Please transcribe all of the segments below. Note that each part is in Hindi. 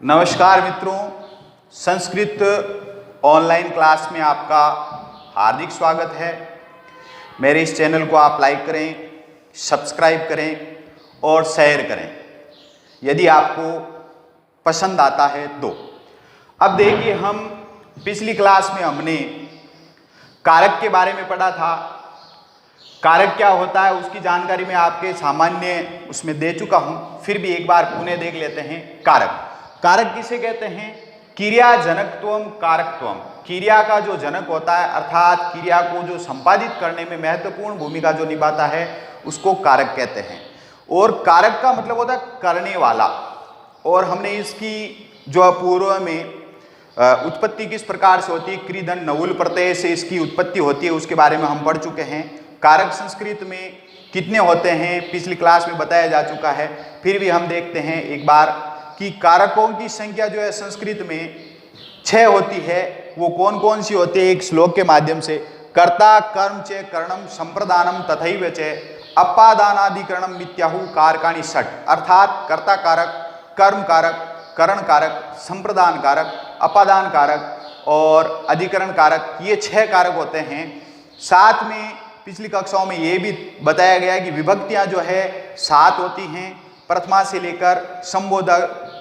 नमस्कार मित्रों, संस्कृत ऑनलाइन क्लास में आपका हार्दिक स्वागत है। मेरे इस चैनल को आप लाइक करें, सब्सक्राइब करें और शेयर करें यदि आपको पसंद आता है तो। अब देखिए, हम पिछली क्लास में हमने कारक के बारे में पढ़ा था। कारक क्या होता है उसकी जानकारी मैं आपके सामान्य उसमें दे चुका हूं, फिर भी एक बार पुनः देख लेते हैं। कारक कारक किसे कहते हैं? क्रिया जनकत्वम कारकत्वम। क्रिया का जो जनक होता है अर्थात क्रिया को जो संपादित करने में महत्वपूर्ण भूमिका जो निभाता है उसको कारक कहते हैं। और कारक का मतलब होता है करने वाला। और हमने इसकी जो पूर्व में उत्पत्ति किस प्रकार से होती है, क्रिधन नवुल प्रत्यय से इसकी उत्पत्ति होती है, उसके बारे में हम पढ़ चुके हैं। कारक संस्कृत में कितने होते हैं पिछली क्लास में बताया जा चुका है। फिर भी हम देखते हैं एक बार कि कारकों की संख्या जो है संस्कृत में 6 होती है। वो कौन कौन सी होती है? एक श्लोक के माध्यम से। कर्ता कर्म च करणम संप्रदानम तथैव च अपादानाधिकरणम मित्याहु कारकाणि षट्। अर्थात कर्ता कारक, कर्म कारक, करण कारक, संप्रदान कारक, अपादान कारक और अधिकरण कारक, ये 6 कारक होते हैं। साथ में पिछली कक्षाओं में ये भी बताया गया है कि विभक्तियां जो है 7 होती हैं, प्रथमा से लेकर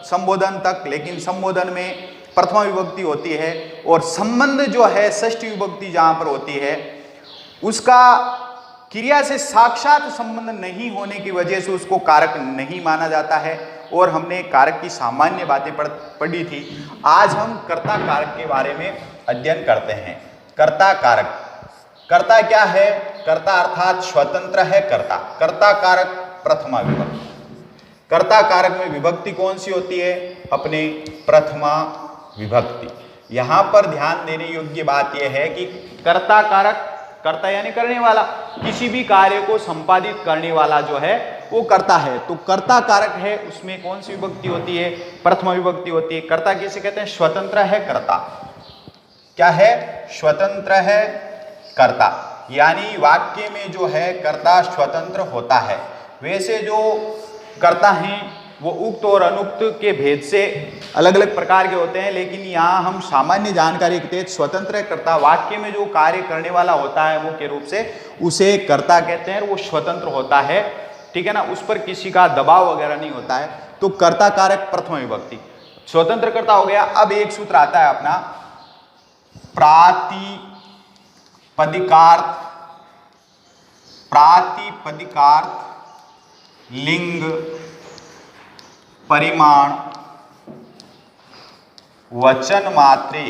संबोधन तक। लेकिन संबोधन में प्रथमा विभक्ति होती है और संबंध जो है षष्ठी विभक्ति जहां पर होती है उसका क्रिया से साक्षात संबंध नहीं होने की वजह से उसको कारक नहीं माना जाता है। और हमने कारक की सामान्य बातें पढ़ी थी। आज हम कर्ता कारक के बारे में अध्ययन करते हैं। कर्ता कारक, कर्ता क्या है? कर्ता अर्थात स्वतंत्र है कर्ता। कर्ता कारक प्रथमा विभक्ति। कर्ता कारक में विभक्ति कौन सी होती है? अपने प्रथमा विभक्ति। यहां पर ध्यान देने योग्य बात यह है कि कर्ता कारक, कर्ता यानी करने वाला, किसी भी कार्य को संपादित करने वाला जो है वो कर्ता है। तो कर्ता कारक है, उसमें कौन सी विभक्ति होती है? प्रथमा विभक्ति होती है। कर्ता किसे कहते हैं? स्वतंत्र है कर्ता। क्या है? स्वतंत्र है कर्ता। यानी वाक्य में जो है कर्ता स्वतंत्र होता है। वैसे जो कर्ता हैं वो उक्त और अनुक्त के भेद से अलग अलग प्रकार के होते हैं, लेकिन यहाँ हम सामान्य जानकारी के तहत स्वतंत्र कर्ता, वाक्य में जो कार्य करने वाला होता है मुख्य रूप से उसे कर्ता कहते हैं। वो स्वतंत्र होता है, ठीक है ना, उस पर किसी का दबाव वगैरह नहीं होता है। तो कर्ता कारक प्रथम विभक्ति, स्वतंत्र कर्ता हो गया। अब एक सूत्र आता है अपना प्रातिपदिकार्थ। प्रातिपदिकार्थ लिंग परिमाण वचन मात्रे।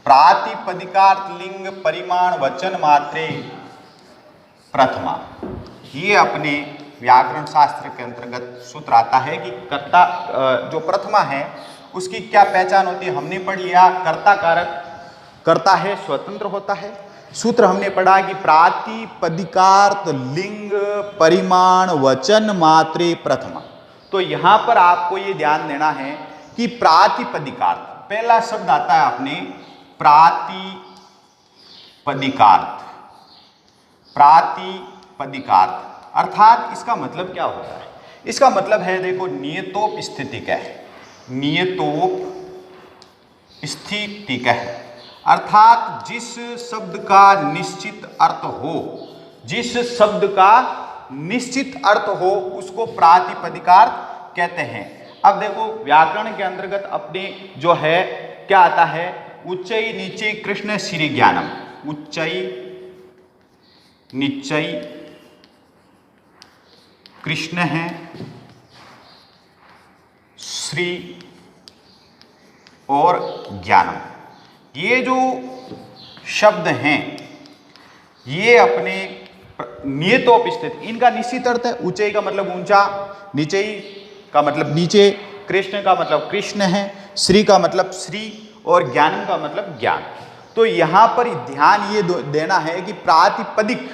प्रातिपदिकार्थ लिंग परिमाण वचन मात्रे प्रथमा। ये अपने व्याकरण शास्त्र के अंतर्गत सूत्र आता है कि कर्ता जो प्रथमा है उसकी क्या पहचान होती है। हमने पढ़ लिया कर्ता कारक, कर्ता है स्वतंत्र होता है। सूत्र हमने पढ़ा कि प्रातिपदिकार्थ लिंग परिमाण वचन मात्रे प्रथमा। तो यहां पर आपको ये ध्यान देना है कि प्रातिपदिकार्थ, पहला शब्द आता है अपने प्रातिपदिकार्थ। प्रातिपदिकार्थ अर्थात इसका मतलब क्या होता है? इसका मतलब है, देखो, नियतोप स्थितिक है। नियतोप स्थितिक है अर्थात जिस शब्द का निश्चित अर्थ हो, जिस शब्द का निश्चित अर्थ हो उसको प्रातिपदिकार्थ कहते हैं। अब देखो, व्याकरण के अंतर्गत अपने जो है क्या आता है? उच्चई नीचे कृष्ण श्री ज्ञानम। उच्चई नीचई कृष्ण है, श्री और ज्ञानम। ये जो शब्द हैं ये अपने नियतोपस्थित, इनका निश्चित अर्थ है। ऊंचाई का मतलब ऊंचा, नीचई का मतलब नीचे, कृष्ण का मतलब कृष्ण है, श्री का मतलब श्री और ज्ञान का मतलब ज्ञान। तो यहां पर ध्यान ये देना है कि प्रातिपदिक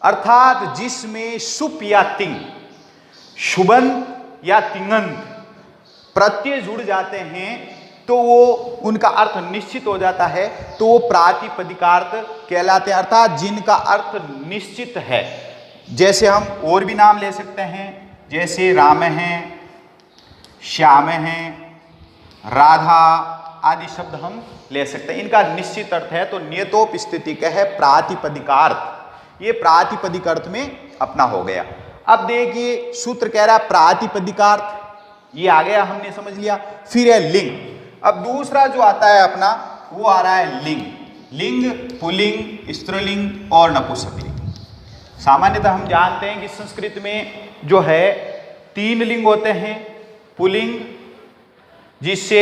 अर्थात जिसमें सुप या तिंग, शुबंत या तिंगंत प्रत्यय जुड़ जाते हैं तो वो उनका अर्थ निश्चित हो जाता है, तो वो प्रातिपदिकार्थ कहलाते हैं। अर्थात जिनका अर्थ निश्चित है। जैसे हम और भी नाम ले सकते हैं, जैसे राम है, श्याम हैं, राधा आदि शब्द हम ले सकते हैं। इनका निश्चित अर्थ है तो नियतोपस्थितिक है प्रातिपदिकार्थ, ये प्रातिपदिक अर्थ में अपना हो गया। अब देखिए सूत्र कह रहा है प्रातिपदिकार्थ, ये आ गया, हमने समझ लिया। फिर है लिंग। अब दूसरा जो आता है अपना वो आ रहा है लिंग। लिंग पुल्लिंग, स्त्रीलिंग और नपुंसकलिंग। सामान्यतः हम जानते हैं कि संस्कृत में जो है 3 लिंग होते हैं। पुल्लिंग जिससे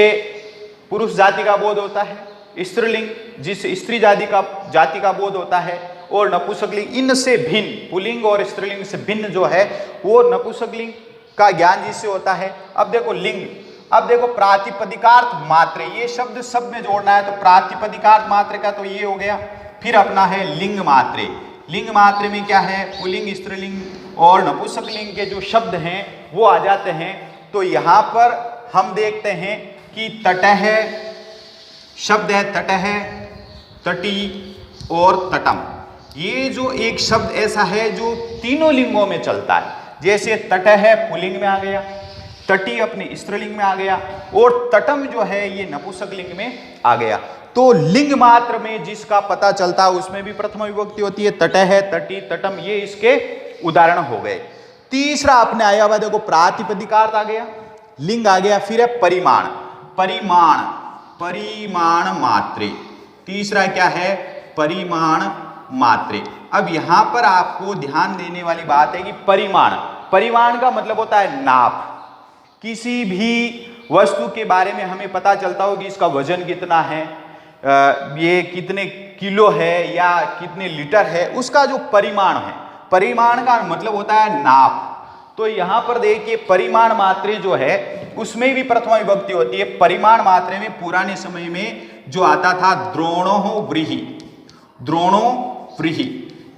पुरुष जाति का बोध होता है, स्त्रीलिंग जिससे स्त्री जाति का बोध होता है, और नपुंसकलिंग इनसे भिन्न, पुल्लिंग और स्त्रीलिंग से भिन्न जो है वो नपुंसकलिंग का ज्ञान जिससे होता है। अब देखो लिंग, अब देखो प्रातिपदिकार्थ मात्रे, ये शब्द सब में जोड़ना है तो प्रातिपदिकार्थ मात्रे का तो ये हो गया। फिर अपना है लिंग मात्रे। लिंग मात्रे में क्या है, पुल्लिंग, स्त्रीलिंग और नपुंसकलिंग के जो शब्द हैं वो आ जाते हैं। तो यहाँ पर हम देखते हैं कि तटह शब्द है, तटह, तटी और तटम। ये जो एक शब्द ऐसा है जो तीनों लिंगों में चलता है। जैसे तटह पुल्लिंग में आ गया, तटी अपने स्त्रीलिंग में आ गया, और तटम जो है ये नपुंसकलिंग में आ गया। तो लिंग मात्र में जिसका पता चलता है उसमें भी प्रथम विभक्ति होती है। तटह, तटी, तटम, ये इसके उदाहरण हो गए। तीसरा अपने आया हुआ देखो प्रातिपदिकार्थ आ गया, लिंग आ गया। फिर है परिमाण, परिमाण, परिमाण मात्रे। तीसरा क्या है, परिमाण मात्रे। अब यहां पर आपको ध्यान देने वाली बात है कि परिमाण, परिमाण का मतलब होता है नाप। किसी भी वस्तु के बारे में हमें पता चलता हो कि इसका वजन कितना है, ये कितने किलो है या कितने लीटर है, उसका जो परिमाण है, परिमाण का मतलब होता है नाप। तो यहां पर देखिए परिमाण मात्रे जो है उसमें भी प्रथमा विभक्ति होती है। परिमाण मात्रे में पुराने समय में जो आता था द्रोणो व्रीहि, द्रोणो व्रीहि।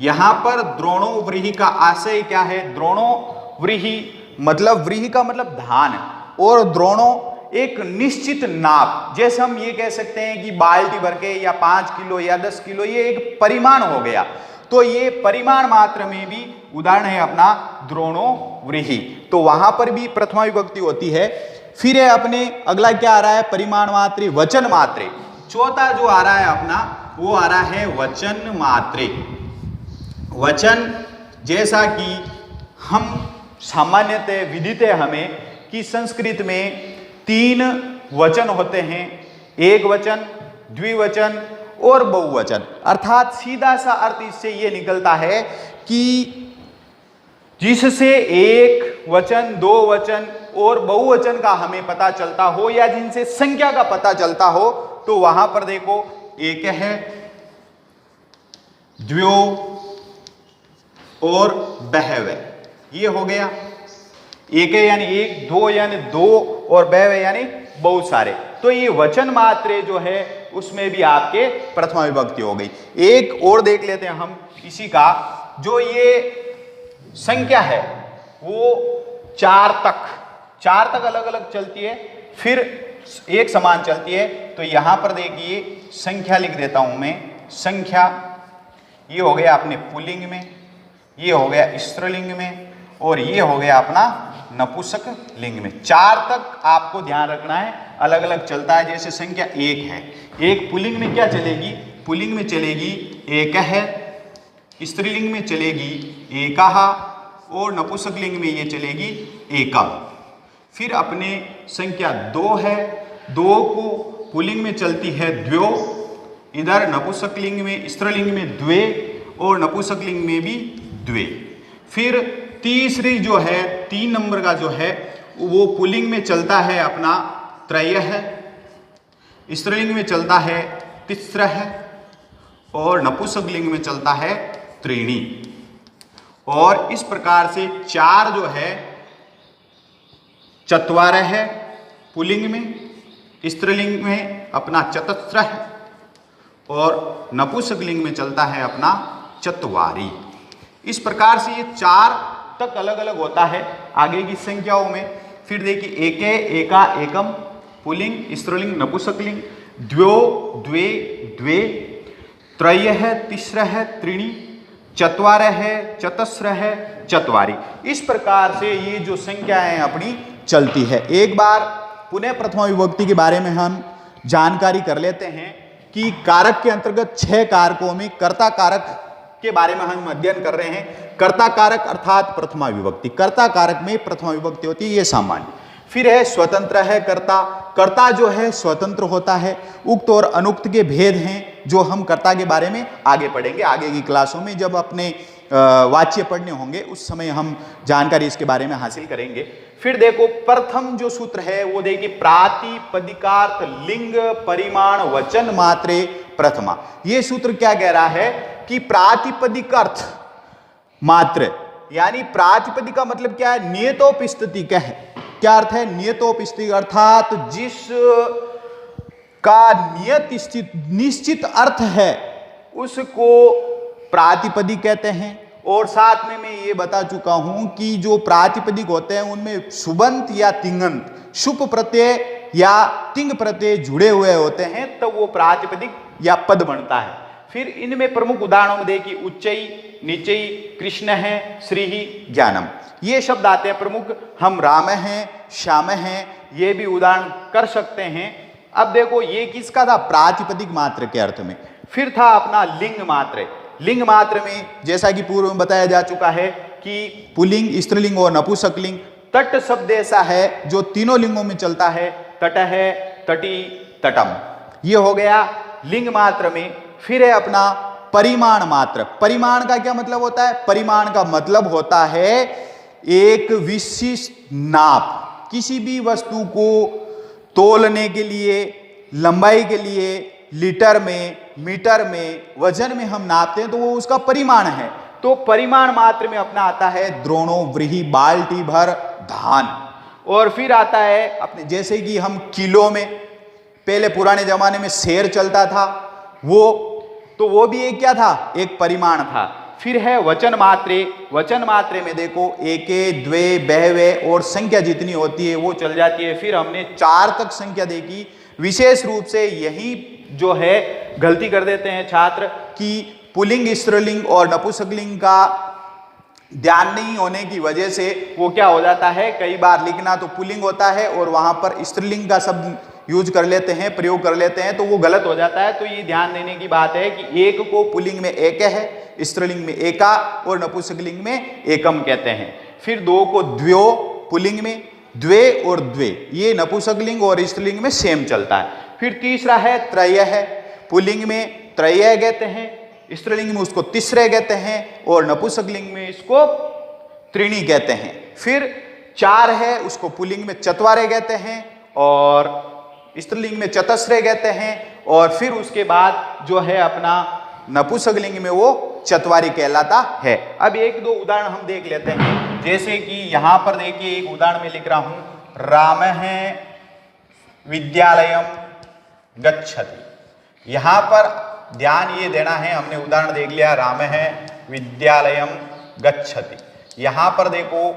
यहां पर द्रोणो व्रीहि का आशय क्या है, द्रोणो व्रीहि मतलब व्रीहि का मतलब धान, और द्रोणो एक निश्चित नाप। जैसे हम ये कह सकते हैं कि बाल्टी भर के या 5 किलो या 10 किलो, ये एक परिमाण हो गया। तो ये परिमाण मात्र में भी उदाहरण है अपना द्रोणो व्रीहि। तो वहां पर भी प्रथमा विभक्ति होती है। फिर है अपने अगला क्या आ रहा है, परिमाण मात्रे, वचन मात्रे। चौथा जो आ रहा है अपना वो आ रहा है वचन मात्रे। वचन, जैसा कि हम सामान्यतः विदित है हमें कि संस्कृत में 3 वचन होते हैं, एक वचन, द्विवचन और बहुवचन। अर्थात सीधा सा अर्थ इससे ये निकलता है कि जिससे एक वचन, 2 वचन और बहुवचन का हमें पता चलता हो या जिनसे संख्या का पता चलता हो, तो वहां पर देखो एक है, द्वयो और बहवे, ये हो गया। एक है यानी एक, 2 यानी 2 और बहवे यानी बहुत सारे। तो ये वचन मात्रे जो है उसमें भी आपके प्रथमा विभक्ति हो गई। एक और देख लेते हैं हम इसी का, जो ये संख्या है वो 4 तक अलग अलग चलती है, फिर एक समान चलती है। तो यहां पर देखिए संख्या लिख देता हूं मैं, संख्या ये हो गया अपने पुल्लिंग में, ये हो गया स्त्रीलिंग में, और ये हो गया अपना नपुंसक लिंग में। 4 तक आपको ध्यान रखना है, अलग अलग चलता है। जैसे संख्या 1 है, एक पुल्लिंग में क्या चलेगी, पुल्लिंग में चलेगी एक है, स्त्रीलिंग में चलेगी एकः, और नपुंसक लिंग में ये चलेगी एकम। फिर अपने संख्या 2 है, 2 को पुल्लिंग में चलती है द्वयो, इधर नपुंसक लिंग में, स्त्रीलिंग में द्वे, और नपुंसक लिंग में भी द्वे। फिर तीसरी जो है 3 नंबर का जो है वो पुल्लिंग में चलता है अपना त्रयः, स्त्रीलिंग में चलता है तिस्रः, और नपुंसक लिंग में चलता है त्रीणि। और इस प्रकार से 4 जो है चत्वारः है पुल्लिंग में, स्त्रीलिंग में अपना चतस्रः, और नपुंसक लिंग में चलता है अपना चत्वारि। इस प्रकार से ये 4 तक अलग अलग होता है आगे की संख्याओं में। फिर देखिए एके, एका, एकम, पुल्लिंग, स्त्रीलिंग, नपुंसकलिंग, द्वयो, द्वे, द्वे, त्रयः, तिस्रः, त्रीणि, चत्वारः, चतस्रः, चत्वारि। इस प्रकार से ये जो संख्याएं अपनी चलती है। एक बार पुनः प्रथमा विभक्ति के बारे में हम जानकारी कर लेते हैं कि कारक के अंतर्गत 6 कारकों में कर्ता कारक के बारे में हम अध्ययन कर रहे हैं। कर्ता कारक अर्थात प्रथमा विभक्ति, कर्ता कारक में प्रथमा विभक्ति होती है, ये सामान्य। फिर है स्वतंत्र है कर्ता, कर्ता जो है स्वतंत्र होता है। उक्त और अनुक्त के भेद हैं जो हम कर्ता के बारे में आगे पढ़ेंगे, आगे की क्लासों में जब अपने वाच्य पढ़ने होंगे उस समय हम जानकारी इसके बारे में हासिल करेंगे। फिर देखो प्रथम जो सूत्र है वो देखिए प्रातिपदिकार्थ लिंग परिमाण वचन मात्रे प्रथमा। ये सूत्र क्या कह रहा है कि प्रातिपदिक अर्थ मात्र, यानी प्रातिपदिक का मतलब क्या है, नियतोपस्थिति क्या है, क्या अर्थ है, नियतोपस्थिति अर्थात जिस का निश्चित अर्थ है उसको प्रातिपदिक कहते हैं। और साथ में मैं ये बता चुका हूं कि जो प्रातिपदिक होते हैं उनमें सुबंत या तिंगंत, शुभ प्रत्यय या तिंग प्रत्यय जुड़े हुए होते हैं तो वो प्रातिपदिक या पद बनता है। फिर इनमें प्रमुख उदाहरणों में देखिए उच्चई, निचई, कृष्ण है, श्री ही, ज्ञानम, ये शब्द आते हैं प्रमुख। हम राम हैं, श्याम हैं, ये भी उदाहरण कर सकते हैं। अब देखो ये किसका था, प्रातिपदिक मात्र के अर्थ में। फिर था अपना लिंग मात्र। लिंग मात्र में जैसा कि पूर्व में बताया जा चुका है कि पुल्लिंग, स्त्रीलिंग और नपुंसकलिंग। तट शब्द ऐसा है जो तीनों लिंगों में चलता है, तट है, तटी, तटम, ये हो गया लिंग मात्र में। फिर है अपना परिमाण मात्र। परिमाण का क्या मतलब होता है, परिमाण का मतलब होता है एक विशिष्ट नाप, किसी भी वस्तु को तोलने के लिए, लंबाई के लिए लीटर में, मीटर में, वजन में हम नापते हैं तो वो उसका परिमाण है। तो परिमाण मात्र में अपना आता है द्रोणों, व्रीहि, बाल्टी भर धान। और फिर आता है अपने जैसे कि हम किलो में, पहले पुराने जमाने में शेर चलता था वो, तो वो भी एक क्या था, एक परिमाण था। फिर है वचन मात्रे। वचन मात्रे में देखो एके, द्वे, बहवे और संख्या जितनी होती है वो चल जाती है। फिर हमने 4 तक संख्या देखी। विशेष रूप से यही जो है गलती कर देते हैं छात्र कि पुल्लिंग, स्त्रीलिंग और नपुंसकलिंग का ध्यान नहीं होने की वजह से वो क्या हो जाता है, कई बार लिखना तो पुल्लिंग होता है और वहां पर स्त्रीलिंग का शब्द यूज कर लेते हैं, प्रयोग कर लेते हैं, तो वो गलत हो जाता है। तो ये ध्यान देने की बात है कि एक को पुल्लिंग में एक है, स्त्रीलिंग में एका और नपुंसकलिंग में एकम कहते हैं। फिर 2 को द्व्यो पुल्लिंग में, द्वे और द्वे ये नपुंसकलिंग और स्त्रीलिंग में सेम चलता है। फिर तीसरा है त्रय है, पुल्लिंग में त्रय कहते हैं, स्त्रीलिंग में उसको तिसरे कहते हैं और नपुंसकलिंग में इसको त्रीणी कहते हैं। फिर 4 है उसको पुल्लिंग में चत्वारे कहते हैं और स्त्रीलिंग में चतस्रे कहते हैं। और फिर उसके बाद जो है अपना नपुंसकलिंग में वो चतवारी कहलाता है। अब 1-2 उदाहरण हम देख लेते हैं। जैसे कि यहां पर देखिए एक उदाहरण में लिख रहा हूं, राम है विद्यालयम गच्छति। यहां पर ध्यान ये देना है, हमने उदाहरण देख लिया, राम है विद्यालयम गच्छति। यहां पर देखो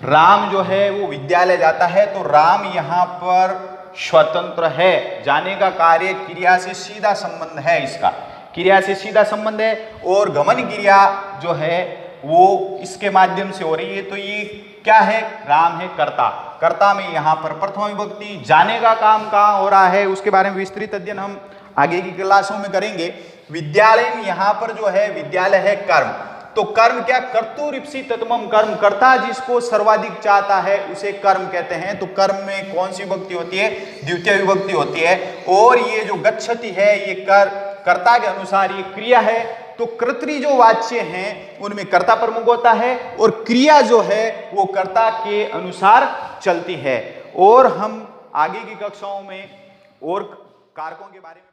राम जो है वो विद्यालय जाता है, तो राम यहां पर स्वतंत्र है, जाने का कार्य क्रिया से सीधा संबंध है, इसका क्रिया से सीधा संबंध है। और गमन क्रिया जो है वो इसके माध्यम से हो रही है, तो ये क्या है, राम है कर्ता। कर्ता में यहाँ पर प्रथमा विभक्ति, जाने का काम कहाँ हो रहा है उसके बारे में विस्तृत अध्ययन हम आगे की क्लासों में करेंगे। विद्यालय में यहाँ पर जो है विद्यालय है कर्म, तो कर्म क्या, कर्तुरिप्सिततमम कर्म, कर्ता जिसको सर्वाधिक चाहता है उसे कर्म कहते हैं। तो कर्म में कौन सी विभक्ति होती है, द्वितीय विभक्ति होती है। और ये जो गच्छति है ये कर्ता के अनुसार ये क्रिया है, तो कर्तरी जो वाच्य हैं उनमें कर्ता प्रमुख होता है और क्रिया जो है वो कर्ता के अनुसार चलती है। और हम आगे की कक्षाओं में और कारकों के बारे में